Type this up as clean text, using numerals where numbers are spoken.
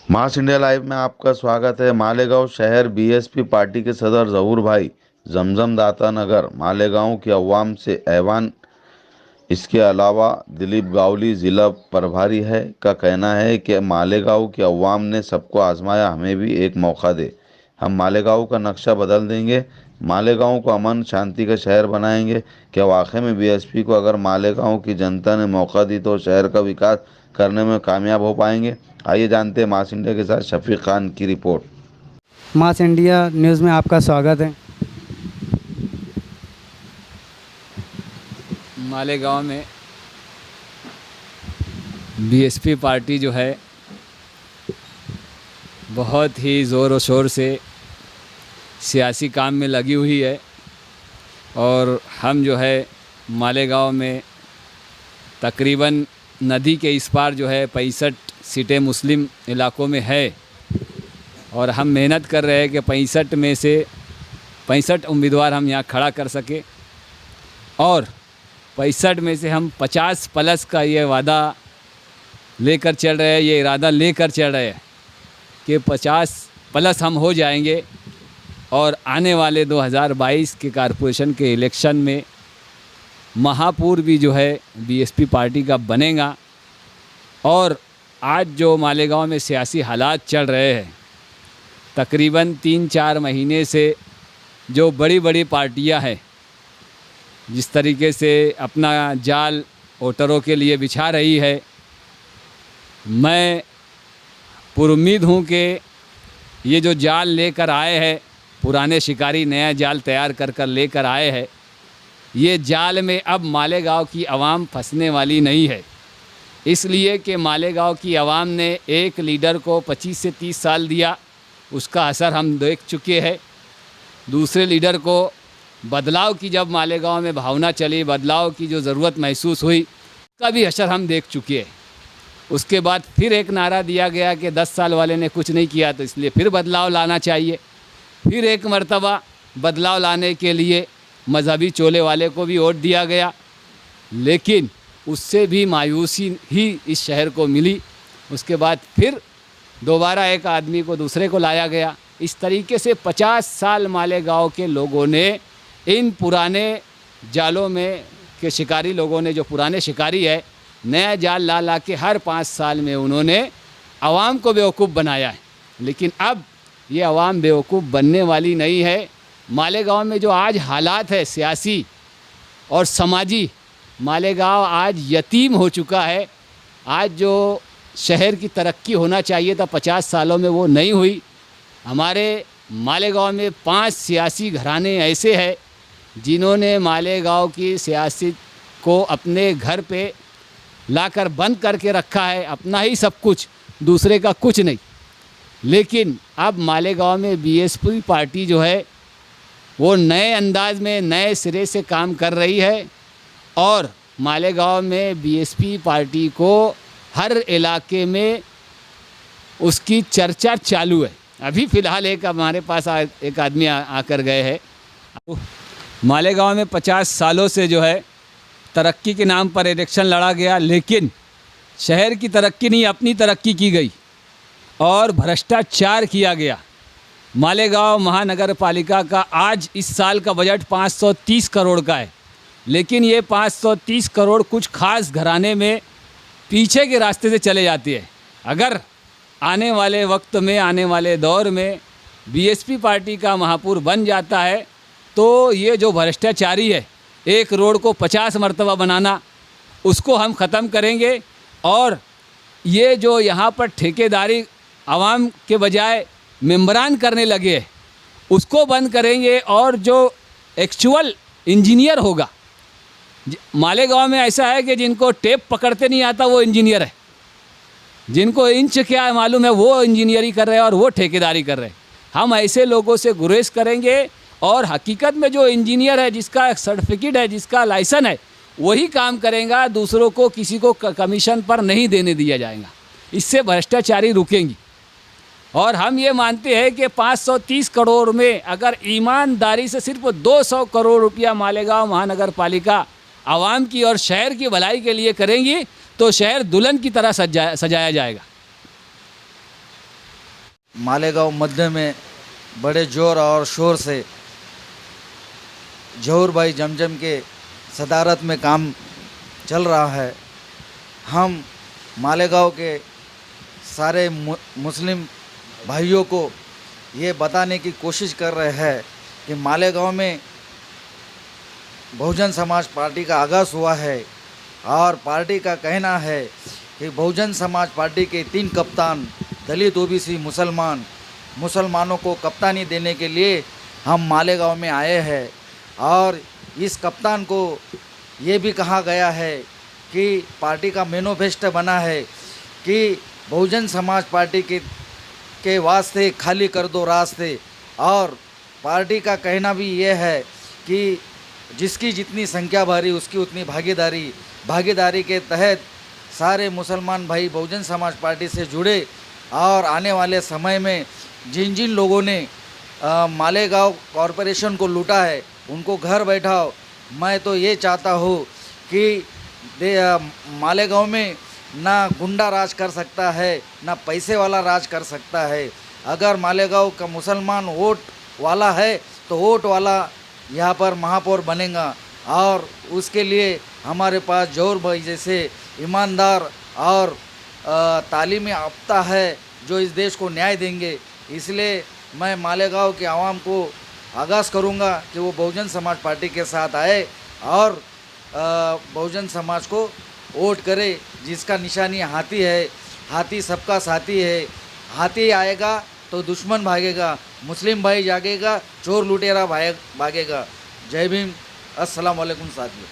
मास India live में आपका स्वागत है। मालेगांव शहर बीएसपी पार्टी के सदर जहूर भाई जमजम दाता नगर मालेगांव की अवाम से ऐवान, इसके अलावा दिलीप गावली जिला प्रभारी है का कहना है कि मालेगांव की अवाम ने सबको आजमाया, हमें भी एक मौका दे। हम मालेगांव का नक्शा बदल देंगे, मालेगांव को अमन शांति का शहर बनाएंगे। क्या वाकई में बीएसपी को अगर मालेगांव की जनता ने मौका दी तो शहर का विकास करने में कामयाब हो पाएंगे? आइए जानते हैं मास इंडिया के साथ शफीक खान की रिपोर्ट। मास इंडिया न्यूज़ में आपका स्वागत है। मालेगांव में बीएसपी पार्टी जो है बहुत ही ज़ोर और शोर से सियासी काम में लगी हुई है और हम जो है मालेगांव में तकरीबन नदी के इस पार जो है 65 सीटें मुस्लिम इलाकों में है और हम मेहनत कर रहे हैं कि 65 में से 65 उम्मीदवार हम यहाँ खड़ा कर सके और 65 में से हम 50 प्लस का ये वादा लेकर चल रहे हैं, ये इरादा लेकर चल रहे हैं कि 50 प्लस हम हो जाएंगे और आने वाले 2022 के कॉरपोरेशन के इलेक्शन में महापौर भी जो है बीएसपी पार्टी का बनेगा। और आज जो मालेगांव में सियासी हालात चल रहे हैं, तकरीबन 3-4 महीने से जो बड़ी बड़ी पार्टियां हैं जिस तरीके से अपना जाल वोटरों के लिए बिछा रही है, मैं पुरुम्मीद हूं कि ये जो जाल लेकर आए हैं, पुराने शिकारी नया जाल तैयार कर लेकर आए हैं, ये जाल में अब मालेगांव की आवाम फंसने वाली नहीं है। इसलिए कि मालेगांव की आवाम ने एक लीडर को 25 से 30 साल दिया, उसका असर हम देख चुके हैं। दूसरे लीडर को बदलाव की जब मालेगांव में भावना चली, बदलाव की जो ज़रूरत महसूस हुई, उसका भी असर हम देख चुके हैं। उसके बाद फिर एक नारा दिया गया कि 10 साल वाले ने कुछ नहीं किया तो इसलिए फिर बदलाव लाना चाहिए। फिर एक मर्तबा बदलाव लाने के लिए मजहबी चोले वाले को भी वोट दिया गया, लेकिन उससे भी मायूसी ही इस शहर को मिली। उसके बाद फिर दोबारा एक आदमी को दूसरे को लाया गया। इस तरीके से 50 साल मालेगांव के लोगों ने इन पुराने जालों में के शिकारी लोगों ने, जो पुराने शिकारी है, नया जाल ला ला के हर 5 साल में उन्होंने आवाम को बेवकूफ़ बनाया है। लेकिन अब ये आवाम बेवकूफ़ बनने वाली नहीं है। मालेगांव में जो आज हालात है सियासी और समाजी, मालेगांव आज यतीम हो चुका है। आज जो शहर की तरक्की होना चाहिए था 50 सालों में, वो नहीं हुई। हमारे मालेगांव में 5 सियासी घराने ऐसे हैं जिन्होंने मालेगांव की सियासत को अपने घर पे लाकर बंद करके रखा है, अपना ही सब कुछ, दूसरे का कुछ नहीं। लेकिन अब मालेगांव में बीएसपी पार्टी जो है वो नए अंदाज में नए सिरे से काम कर रही है और मालेगांव में बीएसपी पार्टी को हर इलाके में उसकी चर्चा चालू है। अभी फ़िलहाल एक हमारे पास एक आदमी आकर गए हैं। मालेगांव में 50 सालों से जो है तरक्की के नाम पर इलेक्शन लड़ा गया, लेकिन शहर की तरक्की नहीं, अपनी तरक्की की गई और भ्रष्टाचार किया गया। मालेगांव महानगर पालिका का आज इस साल का बजट 530 करोड़ का है, लेकिन ये 530 करोड़ कुछ खास घराने में पीछे के रास्ते से चले जाती है। अगर आने वाले वक्त में, आने वाले दौर में बीएसपी पार्टी का महापौर बन जाता है तो ये जो भ्रष्टाचारी है, एक रोड को 50 मरतबा बनाना, उसको हम ख़त्म करेंगे। और ये जो यहाँ पर ठेकेदारी आवाम के बजाय मेंबरान करने लगे हैं, उसको बंद करेंगे। और जो एक्चुअल इंजीनियर होगा, मालेगांव में ऐसा है कि जिनको टेप पकड़ते नहीं आता वो इंजीनियर है, जिनको इंच क्या मालूम है वो इंजीनियरिंग कर रहे हैं और वो ठेकेदारी कर रहे हैं। हम ऐसे लोगों से गुरेज करेंगे और हकीकत में जो इंजीनियर है, जिसका सर्टिफिकेट है, जिसका लाइसेंस है, वही काम करेगा। दूसरों को, किसी को कमीशन पर नहीं देने दिया जाएगा। इससे भ्रष्टाचारी रुकेंगी। और हम ये मानते हैं कि 530 करोड़ में अगर ईमानदारी से सिर्फ 200 करोड़ रुपया मालेगांव महानगर पालिका आवाम की और शहर की भलाई के लिए करेंगी तो शहर दुल्हन की तरह सजाया जाएगा। मालेगांव मध्य में बड़े जोर और शोर से जहूर भाई जमजम के सदारत में काम चल रहा है। हम मालेगांव के सारे मुस्लिम भाइयों को ये बताने की कोशिश कर रहे हैं कि मालेगांव में बहुजन समाज पार्टी का आगाज़ हुआ है और पार्टी का कहना है कि बहुजन समाज पार्टी के 3 कप्तान दलित ओबीसी मुसलमानों को कप्तानी देने के लिए हम मालेगांव में आए हैं। और इस कप्तान को ये भी कहा गया है कि पार्टी का मैनिफेस्टो बना है कि बहुजन समाज पार्टी के वास्ते खाली कर दो रास्ते। और पार्टी का कहना भी ये है कि जिसकी जितनी संख्या भारी उसकी उतनी भागीदारी के तहत सारे मुसलमान भाई बहुजन समाज पार्टी से जुड़े और आने वाले समय में जिन जिन लोगों ने मालेगांव कॉरपोरेशन को लूटा है उनको घर बैठाओ। मैं तो ये चाहता हूँ कि मालेगांव में ना गुंडा राज कर सकता है ना पैसे वाला राज कर सकता है। अगर मालेगांव का मुसलमान वोट वाला है तो वोट वाला यहाँ पर महापौर बनेगा और उसके लिए हमारे पास जहूर भाई जैसे ईमानदार और तालीमी याफ्ता है जो इस देश को न्याय देंगे। इसलिए मैं मालेगांव के आवाम को आगाज़ करूँगा कि वो बहुजन समाज पार्टी के साथ आए और बहुजन समाज को वोट करे, जिसका निशानी हाथी है। हाथी सबका साथी है। हाथी आएगा तो दुश्मन भागेगा, मुस्लिम भाई जागेगा, चोर लुटेरा भागेगा। जय भीम, अस्सलाम वालेकुम साथियों।